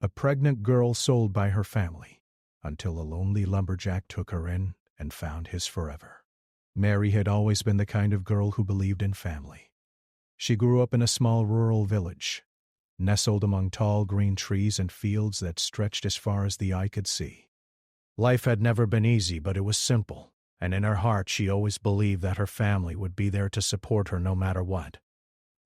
a pregnant girl sold by her family, until a lonely lumberjack took her in and found his forever. Mary had always been the kind of girl who believed in family. She grew up in a small rural village, nestled among tall green trees and fields that stretched as far as the eye could see. Life had never been easy, but it was simple, and in her heart she always believed that her family would be there to support her no matter what.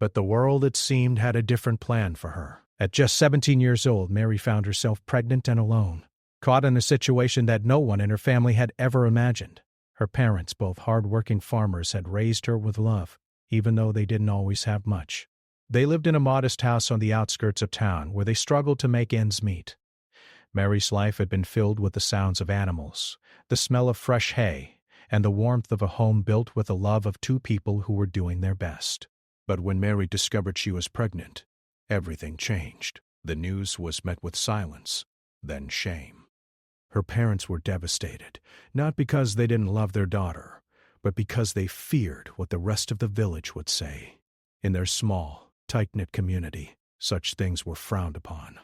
But the world, it seemed, had a different plan for her. At just 17 years old, Mary found herself pregnant and alone, caught in a situation that no one in her family had ever imagined. Her parents, both hard-working farmers, had raised her with love, even though they didn't always have much. They lived in a modest house on the outskirts of town where they struggled to make ends meet. Mary's life had been filled with the sounds of animals, the smell of fresh hay, and the warmth of a home built with the love of two people who were doing their best. But when Mary discovered she was pregnant, everything changed. The news was met with silence, then shame. Her parents were devastated, not because they didn't love their daughter, but because they feared what the rest of the village would say. In their small, tight-knit community, such things were frowned upon.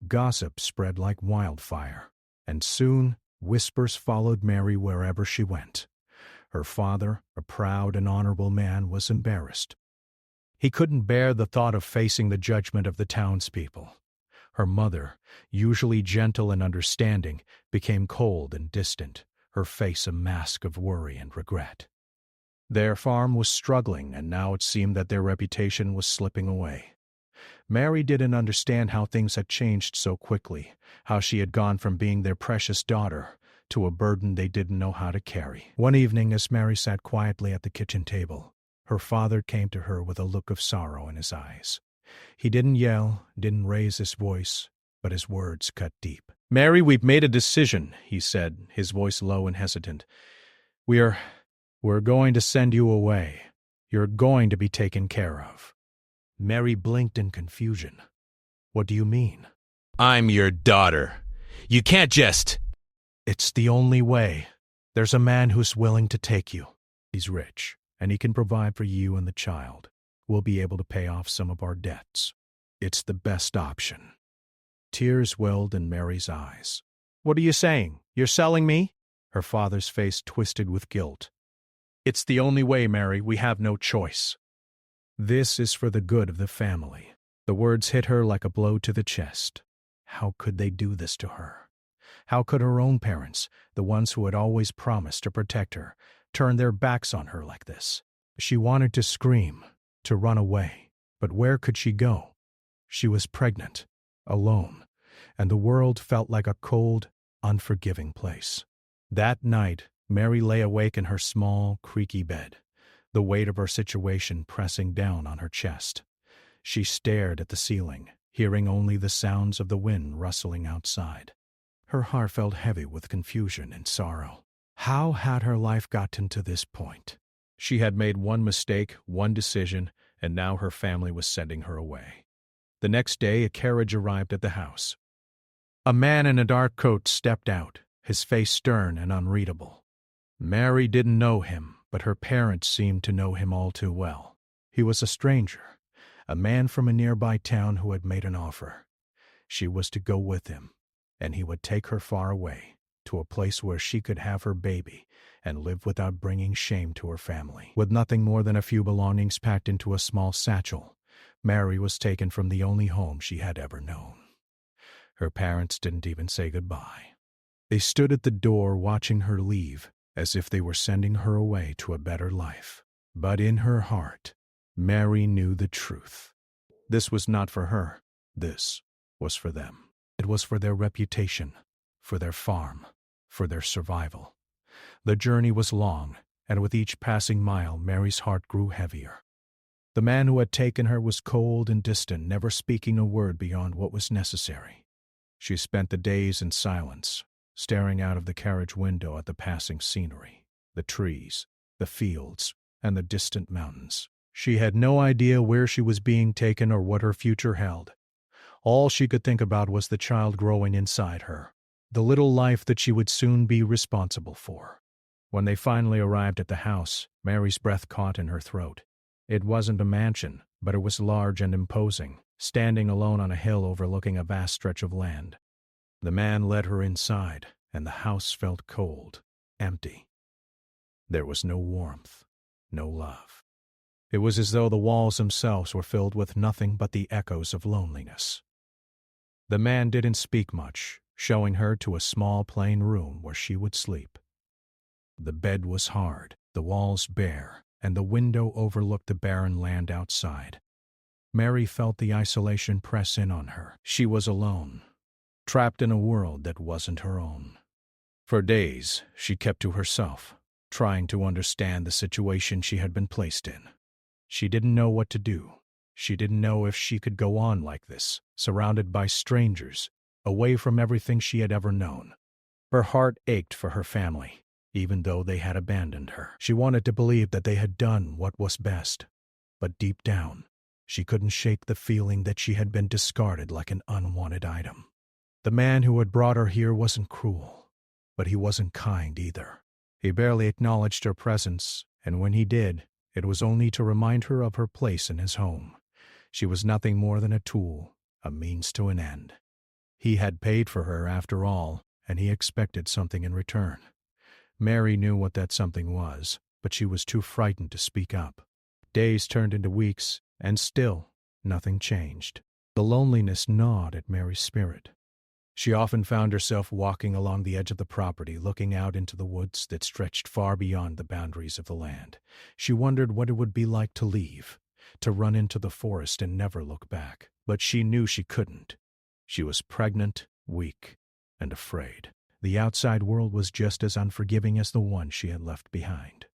Gossip spread like wildfire, and soon whispers followed Mary wherever she went. Her father, a proud and honorable man, was embarrassed. He couldn't bear the thought of facing the judgment of the townspeople. Her mother, usually gentle and understanding, became cold and distant, her face a mask of worry and regret. Their farm was struggling, and now it seemed that their reputation was slipping away. Mary didn't understand how things had changed so quickly, how she had gone from being their precious daughter to a burden they didn't know how to carry. One evening, as Mary sat quietly at the kitchen table, her father came to her with a look of sorrow in his eyes. He didn't yell, didn't raise his voice, but his words cut deep. "Mary, we've made a decision," he said, his voice low and hesitant. We're going to send you away. You're going to be taken care of." Mary blinked in confusion. "What do you mean?" "I'm your daughter. You can't just—" "It's the only way. There's a man who's willing to take you. He's rich, and he can provide for you and the child. We'll be able to pay off some of our debts. It's the best option." Tears welled in Mary's eyes. "What are you saying? You're selling me?" Her father's face twisted with guilt. "It's the only way, Mary. We have no choice. This is for the good of the family." The words hit her like a blow to the chest. How could they do this to her? How could her own parents, the ones who had always promised to protect her, turn their backs on her like this? She wanted to scream, to run away, but where could she go? She was pregnant, alone, and the world felt like a cold, unforgiving place. That night, Mary lay awake in her small, creaky bed, the weight of her situation pressing down on her chest. She stared at the ceiling, hearing only the sounds of the wind rustling outside. Her heart felt heavy with confusion and sorrow. How had her life gotten to this point? She had made one mistake, one decision, and now her family was sending her away. The next day, a carriage arrived at the house. A man in a dark coat stepped out, his face stern and unreadable. Mary didn't know him, but her parents seemed to know him all too well. He was a stranger, a man from a nearby town who had made an offer. She was to go with him, and he would take her far away, to a place where she could have her baby and live without bringing shame to her family. With nothing more than a few belongings packed into a small satchel, Mary was taken from the only home she had ever known. Her parents didn't even say goodbye. They stood at the door watching her leave, as if they were sending her away to a better life. But in her heart, Mary knew the truth. This was not for her. This was for them. It was for their reputation, for their farm, for their survival. The journey was long, and with each passing mile, Mary's heart grew heavier. The man who had taken her was cold and distant, never speaking a word beyond what was necessary. She spent the days in silence, staring out of the carriage window at the passing scenery, the trees, the fields, and the distant mountains. She had no idea where she was being taken or what her future held. All she could think about was the child growing inside her, the little life that she would soon be responsible for. When they finally arrived at the house, Mary's breath caught in her throat. It wasn't a mansion, but it was large and imposing, standing alone on a hill overlooking a vast stretch of land. The man led her inside, and the house felt cold, empty. There was no warmth, no love. It was as though the walls themselves were filled with nothing but the echoes of loneliness. The man didn't speak much, showing her to a small plain room where she would sleep. The bed was hard, the walls bare, and the window overlooked the barren land outside. Mary felt the isolation press in on her. She was alone, trapped in a world that wasn't her own. For days, she kept to herself, trying to understand the situation she had been placed in. She didn't know what to do. She didn't know if she could go on like this, surrounded by strangers, away from everything she had ever known. Her heart ached for her family, even though they had abandoned her. She wanted to believe that they had done what was best, but deep down, she couldn't shake the feeling that she had been discarded like an unwanted item. The man who had brought her here wasn't cruel, but he wasn't kind either. He barely acknowledged her presence, and when he did, it was only to remind her of her place in his home. She was nothing more than a tool, a means to an end. He had paid for her after all, and he expected something in return. Mary knew what that something was, but she was too frightened to speak up. Days turned into weeks, and still nothing changed. The loneliness gnawed at Mary's spirit. She often found herself walking along the edge of the property, looking out into the woods that stretched far beyond the boundaries of the land. She wondered what it would be like to leave, to run into the forest and never look back. But she knew she couldn't. She was pregnant, weak, and afraid. The outside world was just as unforgiving as the one she had left behind.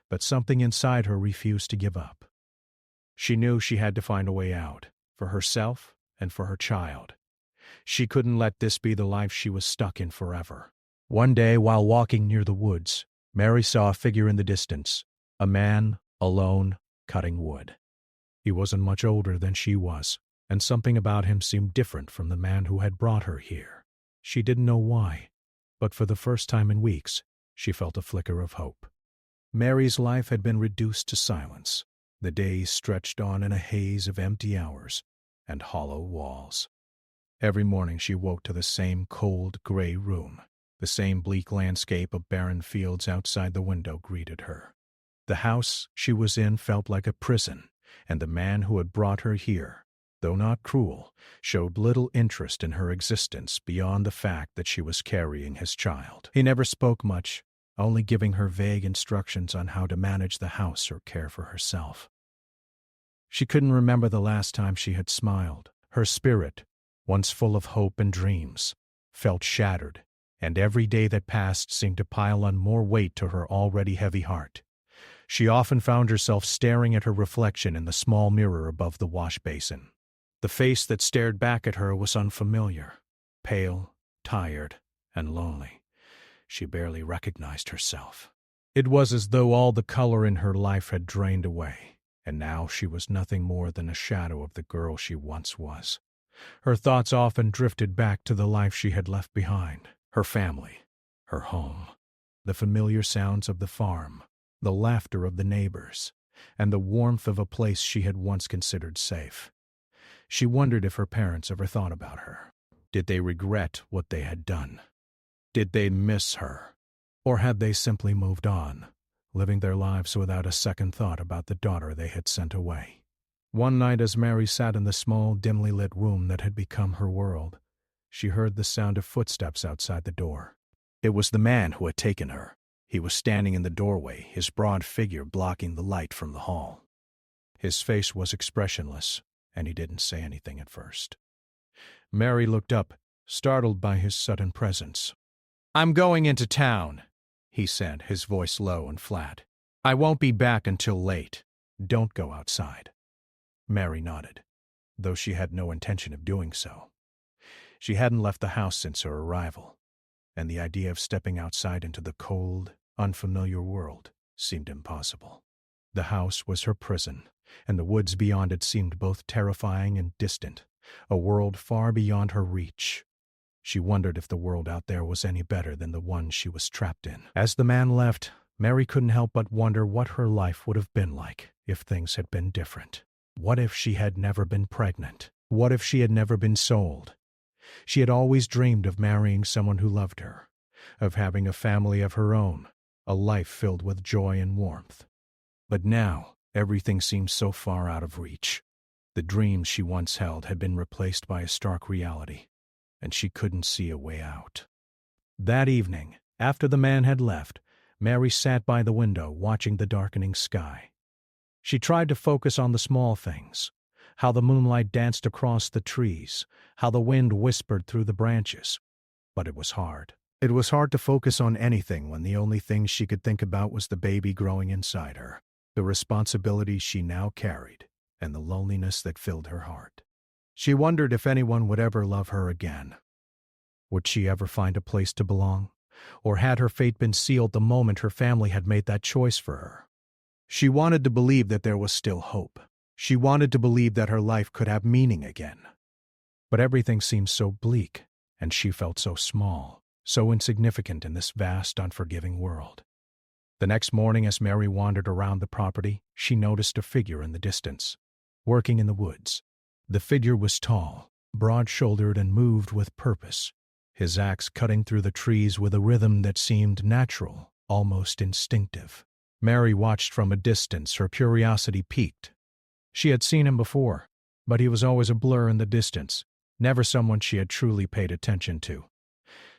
But something inside her refused to give up. She knew she had to find a way out, for herself and for her child. She couldn't let this be the life she was stuck in forever. One day, while walking near the woods, Mary saw a figure in the distance, a man, alone, cutting wood. He wasn't much older than she was, and something about him seemed different from the man who had brought her here. She didn't know why, but for the first time in weeks, she felt a flicker of hope. Mary's life had been reduced to silence. The days stretched on in a haze of empty hours and hollow walls. Every morning she woke to the same cold, gray room. The same bleak landscape of barren fields outside the window greeted her. The house she was in felt like a prison, and the man who had brought her here, though not cruel, showed little interest in her existence beyond the fact that she was carrying his child. He never spoke much, only giving her vague instructions on how to manage the house or care for herself. She couldn't remember the last time she had smiled. Her spirit, once full of hope and dreams, felt shattered, and every day that passed seemed to pile on more weight to her already heavy heart. She often found herself staring at her reflection in the small mirror above the wash basin. The face that stared back at her was unfamiliar, pale, tired, and lonely. She barely recognized herself. It was as though all the color in her life had drained away, and now she was nothing more than a shadow of the girl she once was. Her thoughts often drifted back to the life she had left behind, her family, her home, the familiar sounds of the farm, the laughter of the neighbors, and the warmth of a place she had once considered safe. She wondered if her parents ever thought about her. Did they regret what they had done? Did they miss her? Or had they simply moved on, living their lives without a second thought about the daughter they had sent away? One night as Mary sat in the small, dimly lit room that had become her world, she heard the sound of footsteps outside the door. It was the man who had taken her. He was standing in the doorway, his broad figure blocking the light from the hall. His face was expressionless, and he didn't say anything at first. Mary looked up, startled by his sudden presence. "I'm going into town," he said, his voice low and flat. "I won't be back until late. Don't go outside." Mary nodded, though she had no intention of doing so. She hadn't left the house since her arrival, and the idea of stepping outside into the cold, unfamiliar world seemed impossible. The house was her prison, and the woods beyond it seemed both terrifying and distant, a world far beyond her reach. She wondered if the world out there was any better than the one she was trapped in. As the man left, Mary couldn't help but wonder what her life would have been like if things had been different. What if she had never been pregnant? What if she had never been sold? She had always dreamed of marrying someone who loved her, of having a family of her own, a life filled with joy and warmth. But now, everything seemed so far out of reach. The dreams she once held had been replaced by a stark reality, and she couldn't see a way out. That evening, after the man had left, Mary sat by the window watching the darkening sky. She tried to focus on the small things, how the moonlight danced across the trees, how the wind whispered through the branches. But it was hard. It was hard to focus on anything when the only thing she could think about was the baby growing inside her, the responsibility she now carried, and the loneliness that filled her heart. She wondered if anyone would ever love her again. Would she ever find a place to belong? Or had her fate been sealed the moment her family had made that choice for her? She wanted to believe that there was still hope. She wanted to believe that her life could have meaning again. But everything seemed so bleak, and she felt so small, so insignificant in this vast, unforgiving world. The next morning, as Mary wandered around the property, she noticed a figure in the distance, working in the woods. The figure was tall, broad-shouldered, and moved with purpose, his axe cutting through the trees with a rhythm that seemed natural, almost instinctive. Mary watched from a distance, her curiosity piqued. She had seen him before, but he was always a blur in the distance, never someone she had truly paid attention to.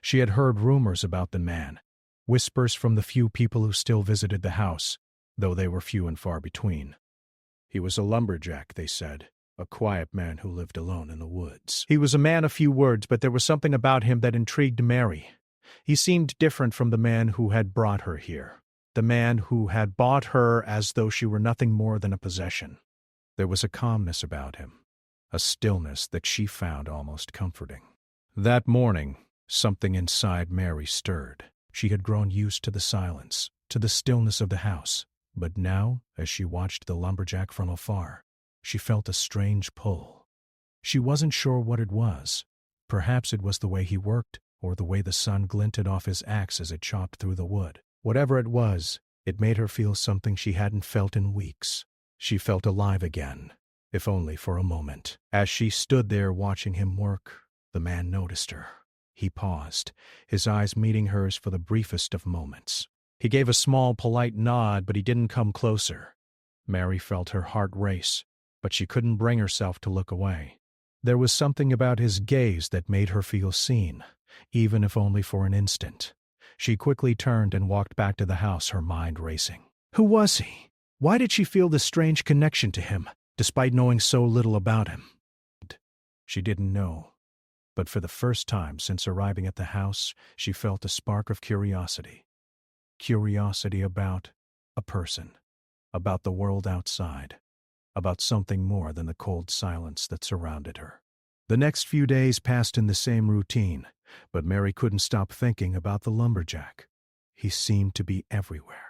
She had heard rumors about the man, whispers from the few people who still visited the house, though they were few and far between. He was a lumberjack, they said, a quiet man who lived alone in the woods. He was a man of few words, but there was something about him that intrigued Mary. He seemed different from the man who had brought her here, the man who had bought her as though she were nothing more than a possession. There was a calmness about him, a stillness that she found almost comforting. That morning, something inside Mary stirred. She had grown used to the silence, to the stillness of the house, but now, as she watched the lumberjack from afar, she felt a strange pull. She wasn't sure what it was. Perhaps it was the way he worked, or the way the sun glinted off his axe as it chopped through the wood. Whatever it was, it made her feel something she hadn't felt in weeks. She felt alive again, if only for a moment. As she stood there watching him work, the man noticed her. He paused, his eyes meeting hers for the briefest of moments. He gave a small, polite nod, but he didn't come closer. Mary felt her heart race, but she couldn't bring herself to look away. There was something about his gaze that made her feel seen, even if only for an instant. She quickly turned and walked back to the house, her mind racing. Who was he? Why did she feel this strange connection to him, despite knowing so little about him? She didn't know. But for the first time since arriving at the house, she felt a spark of curiosity. Curiosity about a person, about the world outside, about something more than the cold silence that surrounded her. The next few days passed in the same routine, but Mary couldn't stop thinking about the lumberjack. He seemed to be everywhere.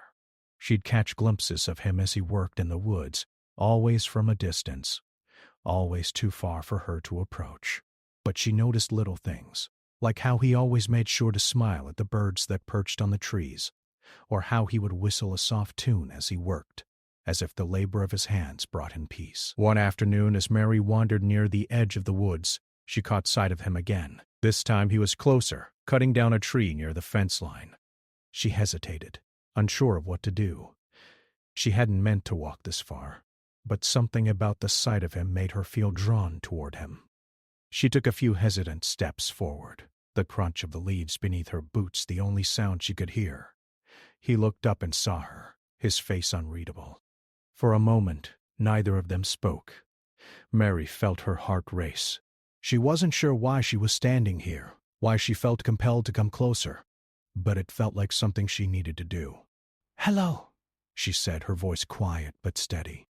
She'd catch glimpses of him as he worked in the woods, always from a distance, always too far for her to approach. But she noticed little things, like how he always made sure to smile at the birds that perched on the trees, or how he would whistle a soft tune as he worked, as if the labor of his hands brought him peace. One afternoon, as Mary wandered near the edge of the woods, she caught sight of him again. This time he was closer, cutting down a tree near the fence line. She hesitated, unsure of what to do. She hadn't meant to walk this far, but something about the sight of him made her feel drawn toward him. She took a few hesitant steps forward, the crunch of the leaves beneath her boots the only sound she could hear. He looked up and saw her, his face unreadable. For a moment, neither of them spoke. Mary felt her heart race. She wasn't sure why she was standing here, why she felt compelled to come closer, but it felt like something she needed to do. "Hello," she said, her voice quiet but steady.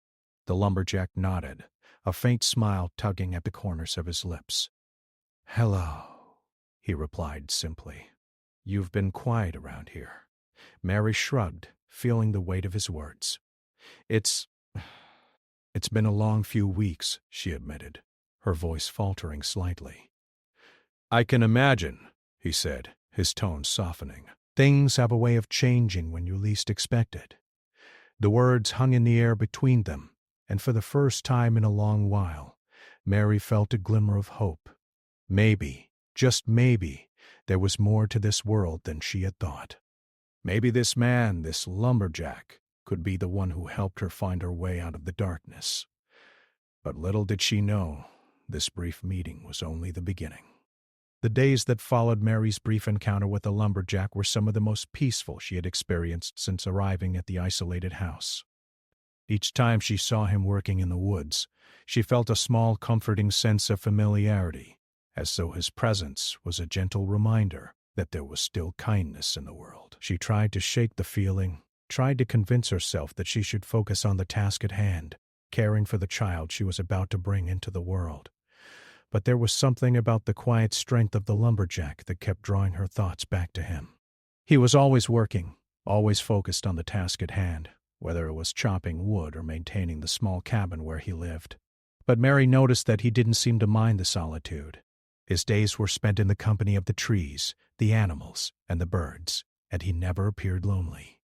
The lumberjack nodded, a faint smile tugging at the corners of his lips. "Hello," he replied simply. "You've been quiet around here." Mary shrugged, feeling the weight of his words. It's been a long few weeks," she admitted, her voice faltering slightly. "I can imagine," he said, his tone softening. "Things have a way of changing when you least expect it." The words hung in the air between them, and for the first time in a long while, Mary felt a glimmer of hope. Maybe, just maybe, there was more to this world than she had thought. Maybe this man, this lumberjack, could be the one who helped her find her way out of the darkness. But little did she know, this brief meeting was only the beginning. The days that followed Mary's brief encounter with the lumberjack were some of the most peaceful she had experienced since arriving at the isolated house. Each time she saw him working in the woods, she felt a small, comforting sense of familiarity, as though his presence was a gentle reminder that there was still kindness in the world. She tried to shake the feeling, tried to convince herself that she should focus on the task at hand, caring for the child she was about to bring into the world. But there was something about the quiet strength of the lumberjack that kept drawing her thoughts back to him. He was always working, always focused on the task at hand, whether it was chopping wood or maintaining the small cabin where he lived. But Mary noticed that he didn't seem to mind the solitude. His days were spent in the company of the trees, the animals, and the birds, and he never appeared lonely.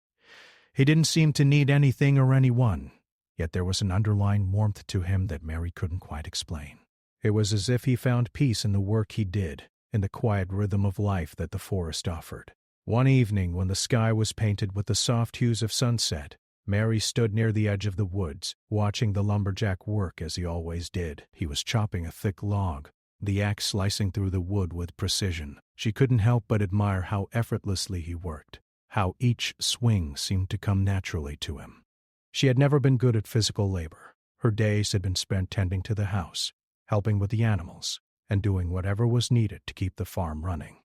He didn't seem to need anything or anyone, yet there was an underlying warmth to him that Mary couldn't quite explain. It was as if he found peace in the work he did, in the quiet rhythm of life that the forest offered. One evening, when the sky was painted with the soft hues of sunset, Mary stood near the edge of the woods, watching the lumberjack work as he always did. He was chopping a thick log, the axe slicing through the wood with precision. She couldn't help but admire how effortlessly he worked, how each swing seemed to come naturally to him. She had never been good at physical labor. Her days had been spent tending to the house, helping with the animals, and doing whatever was needed to keep the farm running.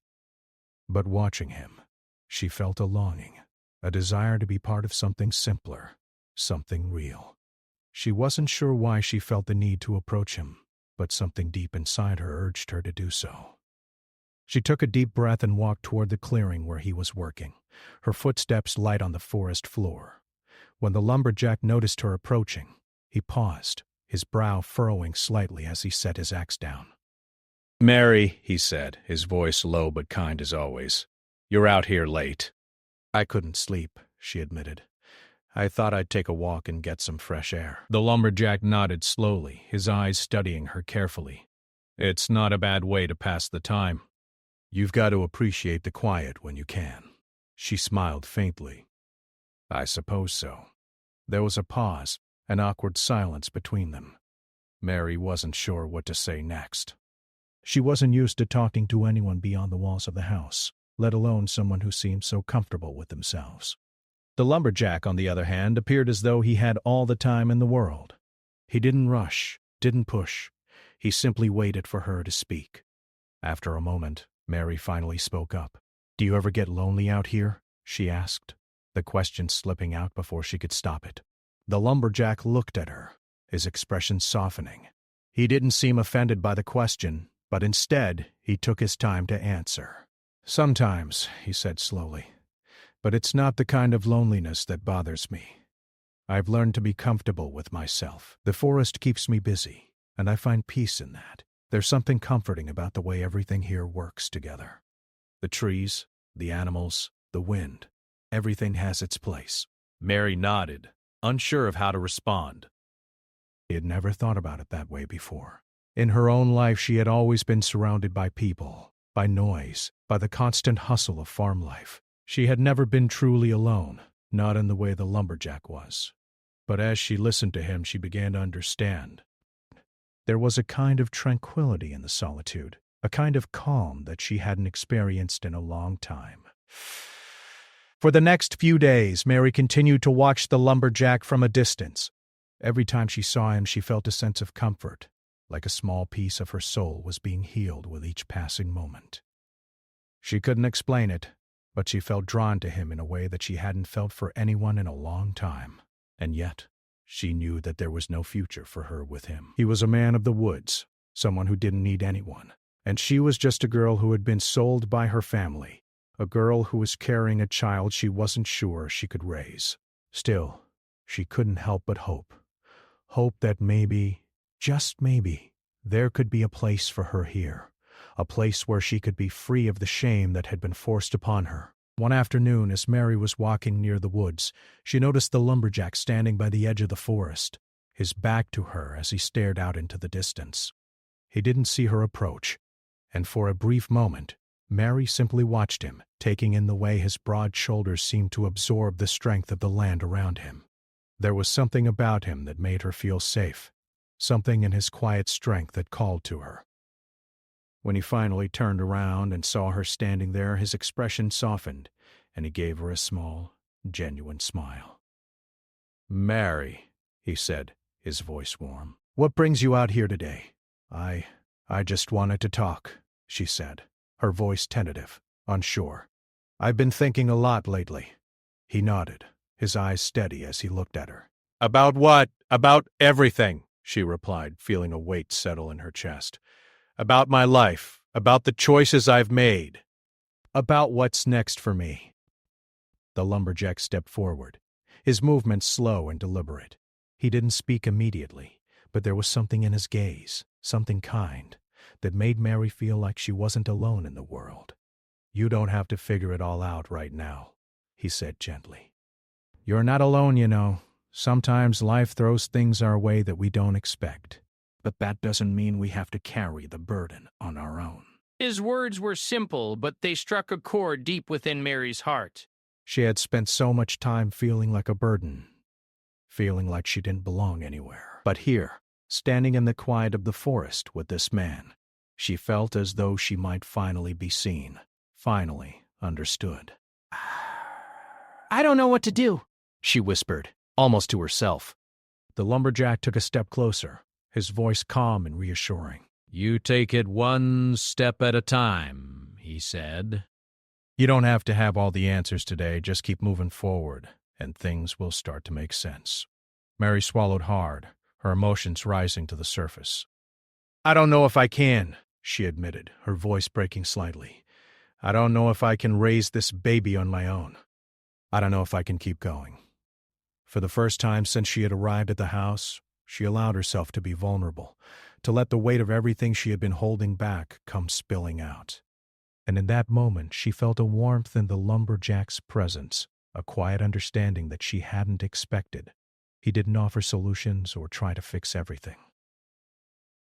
But watching him, she felt a longing, a desire to be part of something simpler, something real. She wasn't sure why she felt the need to approach him, but something deep inside her urged her to do so. She took a deep breath and walked toward the clearing where he was working, her footsteps light on the forest floor. When the lumberjack noticed her approaching, he paused, his brow furrowing slightly as he set his axe down. "Mary," he said, his voice low but kind as always, "you're out here late." "I couldn't sleep," she admitted. "I thought I'd take a walk and get some fresh air." The lumberjack nodded slowly, his eyes studying her carefully. "It's not a bad way to pass the time." "You've got to appreciate the quiet when you can." She smiled faintly. "I suppose so." There was a pause, an awkward silence between them. Mary wasn't sure what to say next. She wasn't used to talking to anyone beyond the walls of the house, let alone someone who seemed so comfortable with themselves. The lumberjack, on the other hand, appeared as though he had all the time in the world. He didn't rush, didn't push. He simply waited for her to speak. After a moment, Mary finally spoke up. "Do you ever get lonely out here?" she asked, the question slipping out before she could stop it. The lumberjack looked at her, his expression softening. He didn't seem offended by the question, but instead he took his time to answer. "Sometimes," he said slowly, "but it's not the kind of loneliness that bothers me. I've learned to be comfortable with myself. The forest keeps me busy, and I find peace in that. There's something comforting about the way everything here works together. The trees, the animals, the wind, everything has its place." Mary nodded, unsure of how to respond. She had never thought about it that way before. In her own life, she had always been surrounded by people, by noise, by the constant hustle of farm life. She had never been truly alone, not in the way the lumberjack was. But as she listened to him, she began to understand. There was a kind of tranquility in the solitude, a kind of calm that she hadn't experienced in a long time. For the next few days, Mary continued to watch the lumberjack from a distance. Every time she saw him, she felt a sense of comfort, like a small piece of her soul was being healed with each passing moment. She couldn't explain it, but she felt drawn to him in a way that she hadn't felt for anyone in a long time. And yet, she knew that there was no future for her with him. He was a man of the woods, someone who didn't need anyone, and she was just a girl who had been sold by her family, a girl who was carrying a child she wasn't sure she could raise. Still, she couldn't help but hope. Hope that maybe, just maybe, there could be a place for her here, a place where she could be free of the shame that had been forced upon her. One afternoon, as Mary was walking near the woods, she noticed the lumberjack standing by the edge of the forest, his back to her as he stared out into the distance. He didn't see her approach, and for a brief moment, Mary simply watched him, taking in the way his broad shoulders seemed to absorb the strength of the land around him. There was something about him that made her feel safe, something in his quiet strength that called to her. When he finally turned around and saw her standing there, his expression softened, and he gave her a small, genuine smile. "Mary," he said, his voice warm, "what brings you out here today?" I just wanted to talk," she said, her voice tentative, unsure. "I've been thinking a lot lately." He nodded, his eyes steady as he looked at her. "About what? About everything," she replied, feeling a weight settle in her chest. "About my life, about the choices I've made, about what's next for me." The lumberjack stepped forward, his movements slow and deliberate. He didn't speak immediately, but there was something in his gaze, something kind, that made Mary feel like she wasn't alone in the world. "You don't have to figure it all out right now," he said gently. "You're not alone, you know. Sometimes life throws things our way that we don't expect. But that doesn't mean we have to carry the burden on our own." His words were simple, but they struck a chord deep within Mary's heart. She had spent so much time feeling like a burden, feeling like she didn't belong anywhere. But here, standing in the quiet of the forest with this man, she felt as though she might finally be seen, finally understood. "I don't know what to do," she whispered, almost to herself. The lumberjack took a step closer, his voice calm and reassuring. "You take it one step at a time," he said. "You don't have to have all the answers today, just keep moving forward, and things will start to make sense." Mary swallowed hard, her emotions rising to the surface. "I don't know if I can," she admitted, her voice breaking slightly. "I don't know if I can raise this baby on my own. I don't know if I can keep going." For the first time since she had arrived at the house, she allowed herself to be vulnerable, to let the weight of everything she had been holding back come spilling out. And in that moment, she felt a warmth in the lumberjack's presence, a quiet understanding that she hadn't expected. He didn't offer solutions or try to fix everything.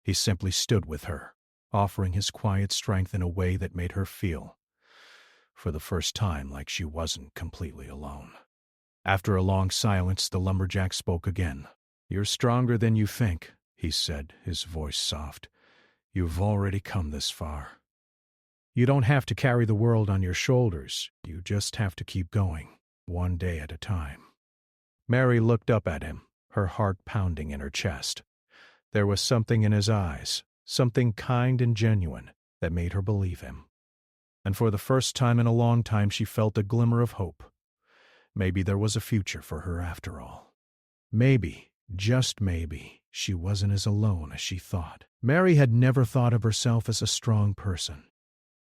He simply stood with her, offering his quiet strength in a way that made her feel, for the first time, like she wasn't completely alone. After a long silence, the lumberjack spoke again. "You're stronger than you think," he said, his voice soft. "You've already come this far. You don't have to carry the world on your shoulders. You just have to keep going, one day at a time." Mary looked up at him, her heart pounding in her chest. There was something in his eyes, something kind and genuine, that made her believe him. And for the first time in a long time, she felt a glimmer of hope. Maybe there was a future for her after all. Maybe, just maybe, she wasn't as alone as she thought. Mary had never thought of herself as a strong person.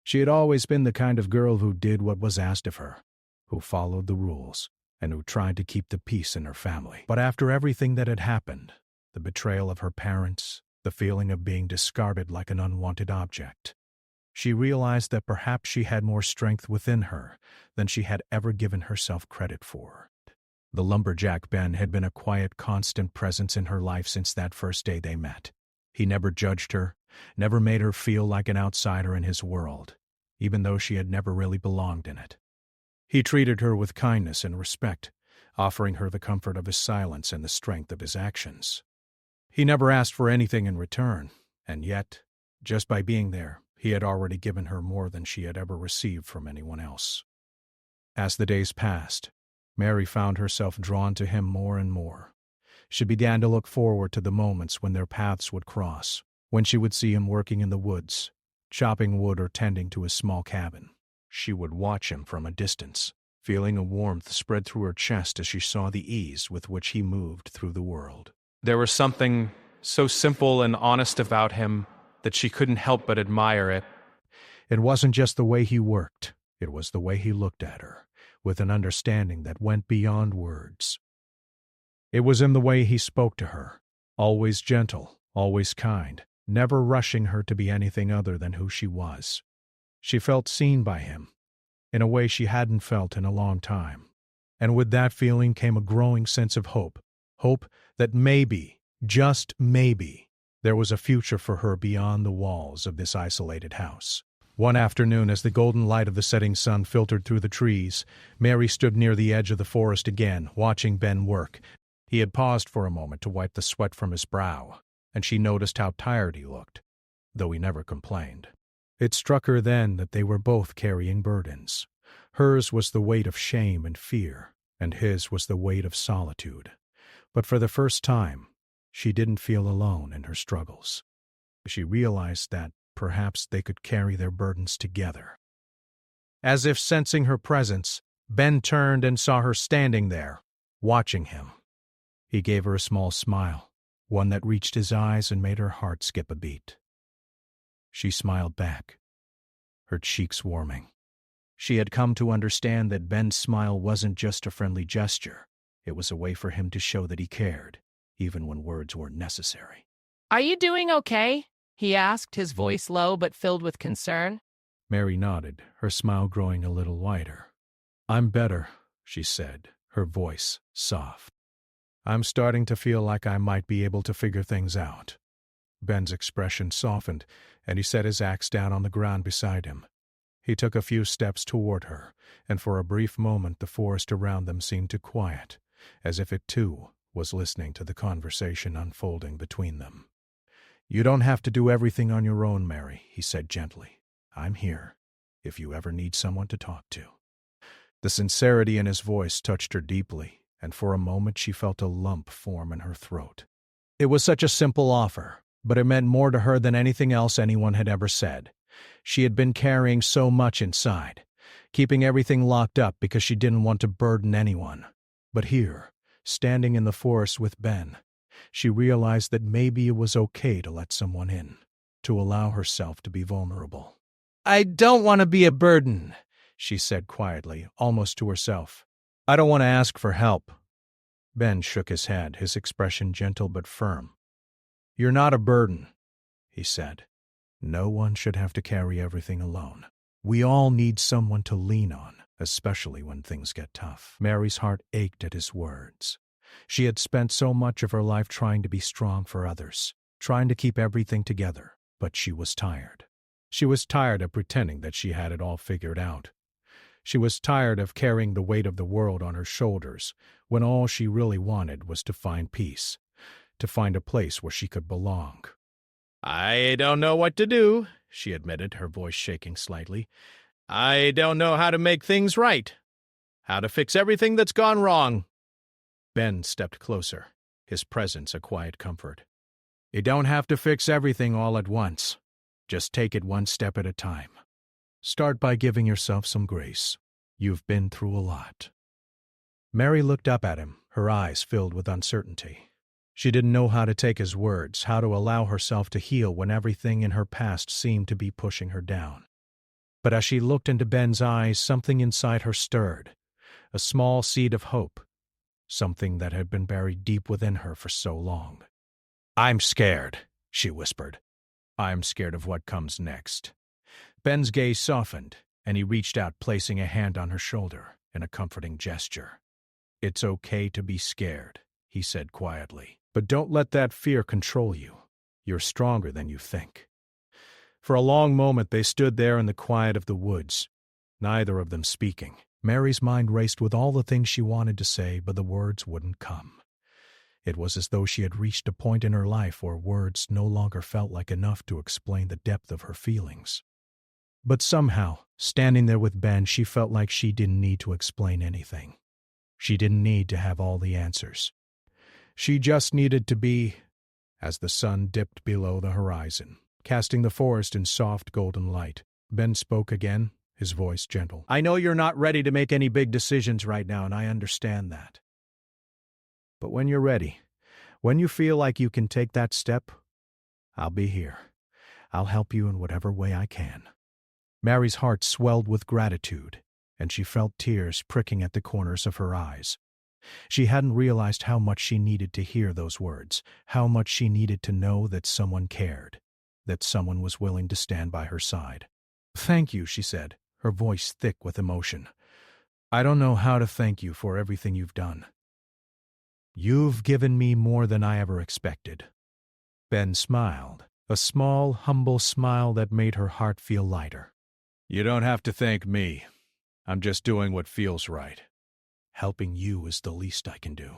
She had always been the kind of girl who did what was asked of her, who followed the rules, and who tried to keep the peace in her family. But after everything that had happened, the betrayal of her parents, the feeling of being discarded like an unwanted object, she realized that perhaps she had more strength within her than she had ever given herself credit for. The lumberjack Ben had been a quiet, constant presence in her life since that first day they met. He never judged her, never made her feel like an outsider in his world, even though she had never really belonged in it. He treated her with kindness and respect, offering her the comfort of his silence and the strength of his actions. He never asked for anything in return, and yet, just by being there, he had already given her more than she had ever received from anyone else. As the days passed, Mary found herself drawn to him more and more. She began to look forward to the moments when their paths would cross, when she would see him working in the woods, chopping wood or tending to his small cabin. She would watch him from a distance, feeling a warmth spread through her chest as she saw the ease with which he moved through the world. There was something so simple and honest about him that she couldn't help but admire it. It wasn't just the way he worked, it was the way he looked at her, with an understanding that went beyond words. It was in the way he spoke to her, always gentle, always kind, never rushing her to be anything other than who she was. She felt seen by him, in a way she hadn't felt in a long time. And with that feeling came a growing sense of hope, hope that maybe, just maybe, There was a future for her beyond the walls of this isolated house. One afternoon, as the golden light of the setting sun filtered through the trees, Mary stood near the edge of the forest again, watching Ben work. He had paused for a moment to wipe the sweat from his brow, and she noticed how tired he looked, though he never complained. It struck her then that they were both carrying burdens. Hers was the weight of shame and fear, and his was the weight of solitude. But for the first time, she didn't feel alone in her struggles. She realized that perhaps they could carry their burdens together. As if sensing her presence, Ben turned and saw her standing there, watching him. He gave her a small smile, one that reached his eyes and made her heart skip a beat. She smiled back, her cheeks warming. She had come to understand that Ben's smile wasn't just a friendly gesture. It was a way for him to show that he cared, even when words weren't necessary. "Are you doing okay?" he asked, his voice low but filled with concern. Mary nodded, her smile growing a little wider. "I'm better," she said, her voice soft. "I'm starting to feel like I might be able to figure things out." Ben's expression softened, and he set his axe down on the ground beside him. He took a few steps toward her, and for a brief moment the forest around them seemed to quiet, as if it too was listening to the conversation unfolding between them. "You don't have to do everything on your own, Mary," he said gently. "I'm here, if you ever need someone to talk to." The sincerity in his voice touched her deeply, and for a moment she felt a lump form in her throat. It was such a simple offer, but it meant more to her than anything else anyone had ever said. She had been carrying so much inside, keeping everything locked up because she didn't want to burden anyone. But here, standing in the forest with Ben, she realized that maybe it was okay to let someone in, to allow herself to be vulnerable. "I don't want to be a burden," she said quietly, almost to herself. "I don't want to ask for help." Ben shook his head, his expression gentle but firm. "You're not a burden," he said. "No one should have to carry everything alone. We all need someone to lean on, especially when things get tough." Mary's heart ached at his words. She had spent so much of her life trying to be strong for others, trying to keep everything together, but she was tired. She was tired of pretending that she had it all figured out. She was tired of carrying the weight of the world on her shoulders when all she really wanted was to find peace, to find a place where she could belong. "I don't know what to do," she admitted, her voice shaking slightly. "I don't know how to make things right, how to fix everything that's gone wrong." Ben stepped closer, his presence a quiet comfort. "You don't have to fix everything all at once. Just take it one step at a time. Start by giving yourself some grace. You've been through a lot." Mary looked up at him, her eyes filled with uncertainty. She didn't know how to take his words, how to allow herself to heal when everything in her past seemed to be pushing her down. But as she looked into Ben's eyes, something inside her stirred, a small seed of hope, something that had been buried deep within her for so long. "I'm scared," she whispered. "I'm scared of what comes next." Ben's gaze softened, and he reached out, placing a hand on her shoulder in a comforting gesture. "It's okay to be scared," he said quietly, "but don't let that fear control you. You're stronger than you think." For a long moment they stood there in the quiet of the woods, neither of them speaking. Mary's mind raced with all the things she wanted to say, but the words wouldn't come. It was as though she had reached a point in her life where words no longer felt like enough to explain the depth of her feelings. But somehow, standing there with Ben, she felt like she didn't need to explain anything. She didn't need to have all the answers. She just needed to be. As the sun dipped below the horizon, casting the forest in soft golden light, Ben spoke again, his voice gentle. "I know you're not ready to make any big decisions right now, and I understand that. But when you're ready, when you feel like you can take that step, I'll be here. I'll help you in whatever way I can." Mary's heart swelled with gratitude, and she felt tears pricking at the corners of her eyes. She hadn't realized how much she needed to hear those words, how much she needed to know that someone cared, that someone was willing to stand by her side. "Thank you," she said, her voice thick with emotion. "I don't know how to thank you for everything you've done. You've given me more than I ever expected. Ben smiled, a small, humble smile that made her heart feel lighter. You don't have to thank me. I'm just doing what feels right. Helping you is the least I can do.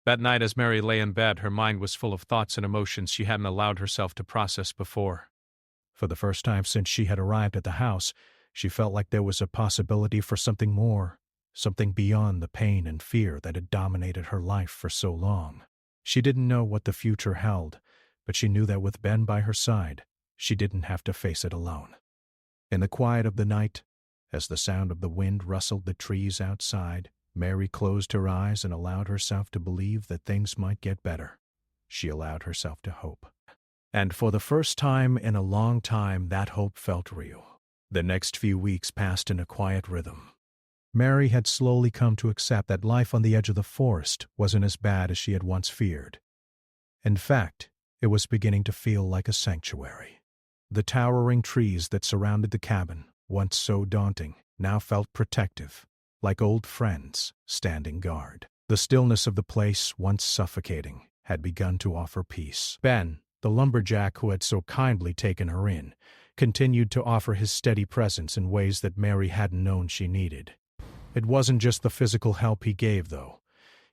That night, as Mary lay in bed, her mind was full of thoughts and emotions she hadn't allowed herself to process before. For the first time since she had arrived at the house, she felt like there was a possibility for something more, something beyond the pain and fear that had dominated her life for so long. She didn't know what the future held, but she knew that with Ben by her side, she didn't have to face it alone. In the quiet of the night, as the sound of the wind rustled the trees outside, Mary closed her eyes and allowed herself to believe that things might get better. She allowed herself to hope. And for the first time in a long time, that hope felt real. The next few weeks passed in a quiet rhythm. Mary had slowly come to accept that life on the edge of the forest wasn't as bad as she had once feared. In fact, it was beginning to feel like a sanctuary. The towering trees that surrounded the cabin, once so daunting, now felt protective, like old friends standing guard. The stillness of the place, once suffocating, had begun to offer peace. Ben, the lumberjack who had so kindly taken her in, continued to offer his steady presence in ways that Mary hadn't known she needed. It wasn't just the physical help he gave, though.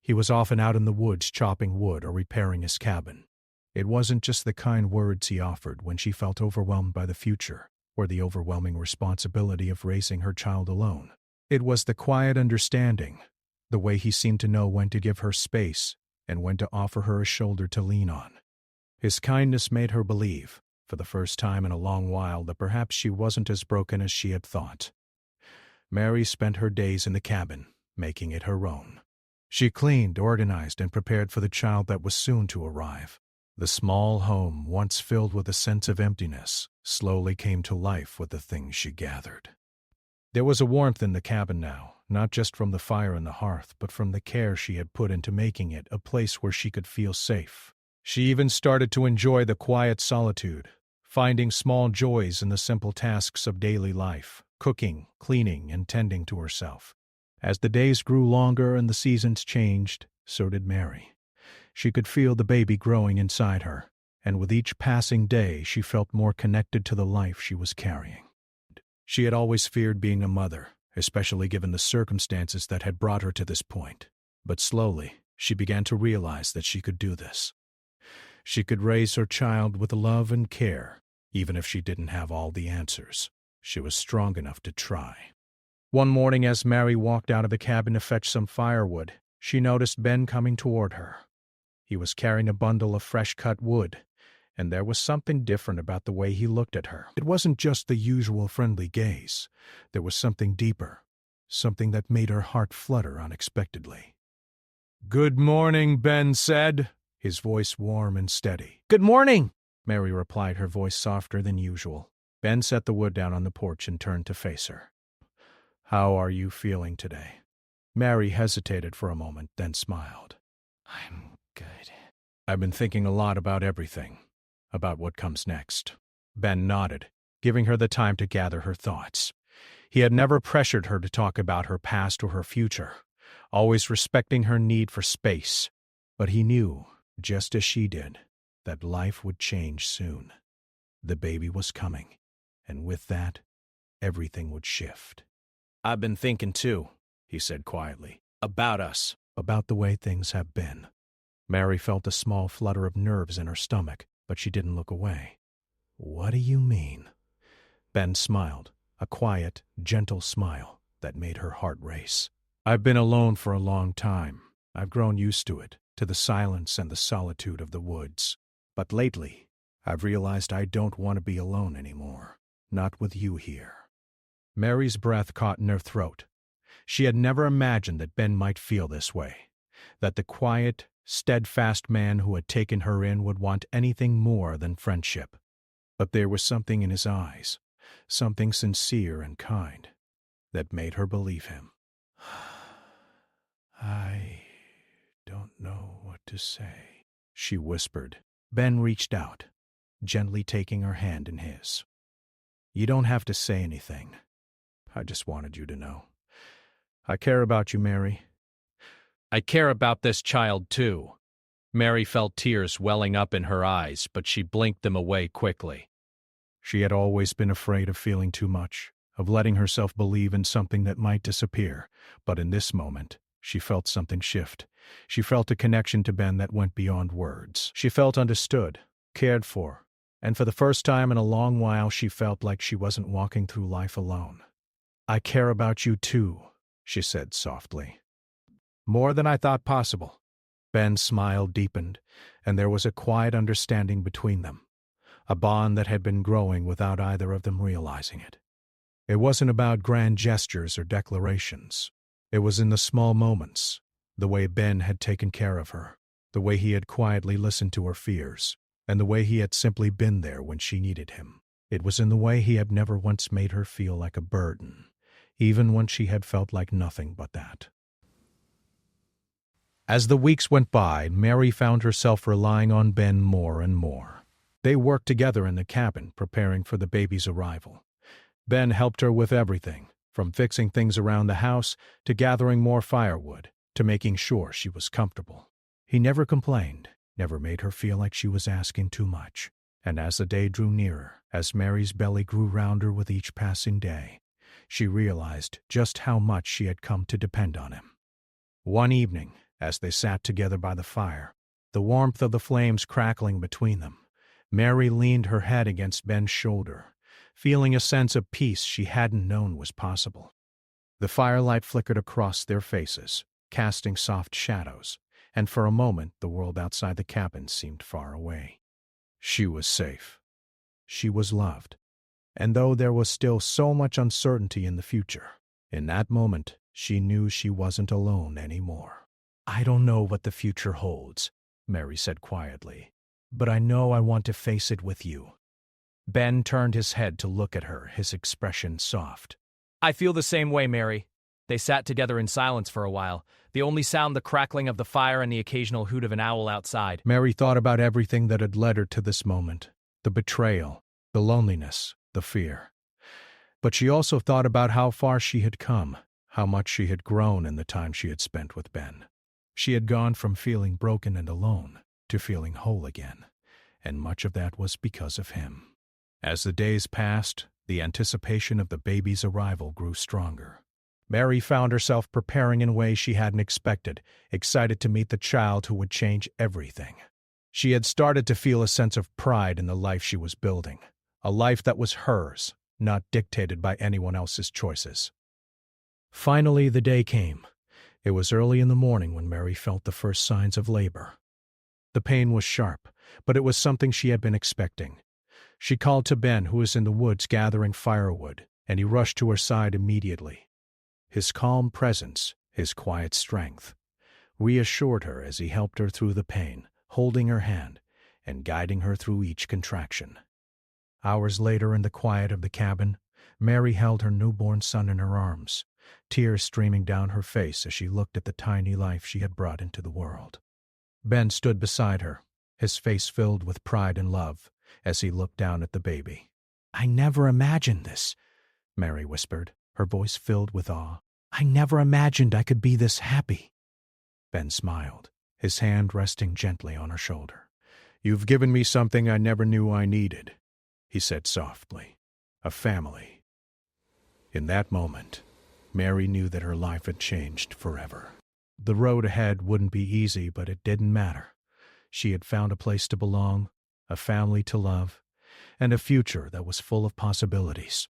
He was often out in the woods chopping wood or repairing his cabin. It wasn't just the kind words he offered when she felt overwhelmed by the future or the overwhelming responsibility of raising her child alone. It was the quiet understanding, the way he seemed to know when to give her space and when to offer her a shoulder to lean on. His kindness made her believe, for the first time in a long while, that perhaps she wasn't as broken as she had thought. Mary spent her days in the cabin, making it her own. She cleaned, organized, and prepared for the child that was soon to arrive. The small home, once filled with a sense of emptiness, slowly came to life with the things she gathered. There was a warmth in the cabin now, not just from the fire in the hearth, but from the care she had put into making it a place where she could feel safe. She even started to enjoy the quiet solitude, finding small joys in the simple tasks of daily life, cooking, cleaning, and tending to herself. As the days grew longer and the seasons changed, so did Mary. She could feel the baby growing inside her, and with each passing day she felt more connected to the life she was carrying. She had always feared being a mother, especially given the circumstances that had brought her to this point. But slowly, she began to realize that she could do this. She could raise her child with love and care, even if she didn't have all the answers. She was strong enough to try. One morning, as Mary walked out of the cabin to fetch some firewood, she noticed Ben coming toward her. He was carrying a bundle of fresh-cut wood, and there was something different about the way he looked at her. It wasn't just the usual friendly gaze. There was something deeper, something that made her heart flutter unexpectedly. "Good morning," Ben said, his voice warm and steady. "Good morning," Mary replied, her voice softer than usual. Ben set the wood down on the porch and turned to face her. "How are you feeling today?" Mary hesitated for a moment, then smiled. "I'm good." "I've been thinking a lot about everything, about what comes next." Ben nodded, giving her the time to gather her thoughts. He had never pressured her to talk about her past or her future, always respecting her need for space. But he knew, just as she did, that life would change soon. The baby was coming, and with that, everything would shift. I've been thinking too, he said quietly, about us. About the way things have been. Mary felt a small flutter of nerves in her stomach, but she didn't look away. "What do you mean?" Ben smiled, a quiet, gentle smile that made her heart race. "I've been alone for a long time. I've grown used to it, to the silence and the solitude of the woods. But lately, I've realized I don't want to be alone anymore. Not with you here." Mary's breath caught in her throat. She had never imagined that Ben might feel this way, that the quiet, steadfast man who had taken her in would want anything more than friendship. But there was something in his eyes, something sincere and kind, that made her believe him. "I don't know what to say," she whispered. Ben reached out, gently taking her hand in his. "You don't have to say anything. I just wanted you to know. I care about you, Mary." "I care about this child, too." Mary felt tears welling up in her eyes, but she blinked them away quickly. She had always been afraid of feeling too much, of letting herself believe in something that might disappear, but in this moment, she felt something shift. She felt a connection to Ben that went beyond words. She felt understood, cared for, and for the first time in a long while she felt like she wasn't walking through life alone. "I care about you too," she said softly. "More than I thought possible." Ben's smile deepened, and there was a quiet understanding between them, a bond that had been growing without either of them realizing it. It wasn't about grand gestures or declarations. It was in the small moments, the way Ben had taken care of her, the way he had quietly listened to her fears, and the way he had simply been there when she needed him. It was in the way he had never once made her feel like a burden, even when she had felt like nothing but that. As the weeks went by, Mary found herself relying on Ben more and more. They worked together in the cabin, preparing for the baby's arrival. Ben helped her with everything, from fixing things around the house to gathering more firewood to making sure she was comfortable. He never complained, never made her feel like she was asking too much. And as the day drew nearer, as Mary's belly grew rounder with each passing day, she realized just how much she had come to depend on him. One evening, as they sat together by the fire, the warmth of the flames crackling between them, Mary leaned her head against Ben's shoulder, feeling a sense of peace she hadn't known was possible. The firelight flickered across their faces, casting soft shadows, and for a moment the world outside the cabin seemed far away. She was safe. She was loved. And though there was still so much uncertainty in the future, in that moment she knew she wasn't alone anymore. "I don't know what the future holds," Mary said quietly, "but I know I want to face it with you." Ben turned his head to look at her, his expression soft. "I feel the same way, Mary." They sat together in silence for a while, the only sound the crackling of the fire and the occasional hoot of an owl outside. Mary thought about everything that had led her to this moment, the betrayal, the loneliness, the fear. But she also thought about how far she had come, how much she had grown in the time she had spent with Ben. She had gone from feeling broken and alone to feeling whole again, and much of that was because of him. As the days passed, the anticipation of the baby's arrival grew stronger. Mary found herself preparing in ways she hadn't expected, excited to meet the child who would change everything. She had started to feel a sense of pride in the life she was building, a life that was hers, not dictated by anyone else's choices. Finally, the day came. It was early in the morning when Mary felt the first signs of labor. The pain was sharp, but it was something she had been expecting. She called to Ben, who was in the woods gathering firewood, and he rushed to her side immediately. His calm presence, his quiet strength, reassured her as he helped her through the pain, holding her hand and guiding her through each contraction. Hours later, in the quiet of the cabin, Mary held her newborn son in her arms, tears streaming down her face as she looked at the tiny life she had brought into the world. Ben stood beside her, his face filled with pride and love, as he looked down at the baby. "I never imagined this," Mary whispered, her voice filled with awe. "I never imagined I could be this happy." Ben smiled, his hand resting gently on her shoulder. "You've given me something I never knew I needed," he said softly. "A family." In that moment, Mary knew that her life had changed forever. The road ahead wouldn't be easy, but it didn't matter. She had found a place to belong, a family to love, and a future that was full of possibilities.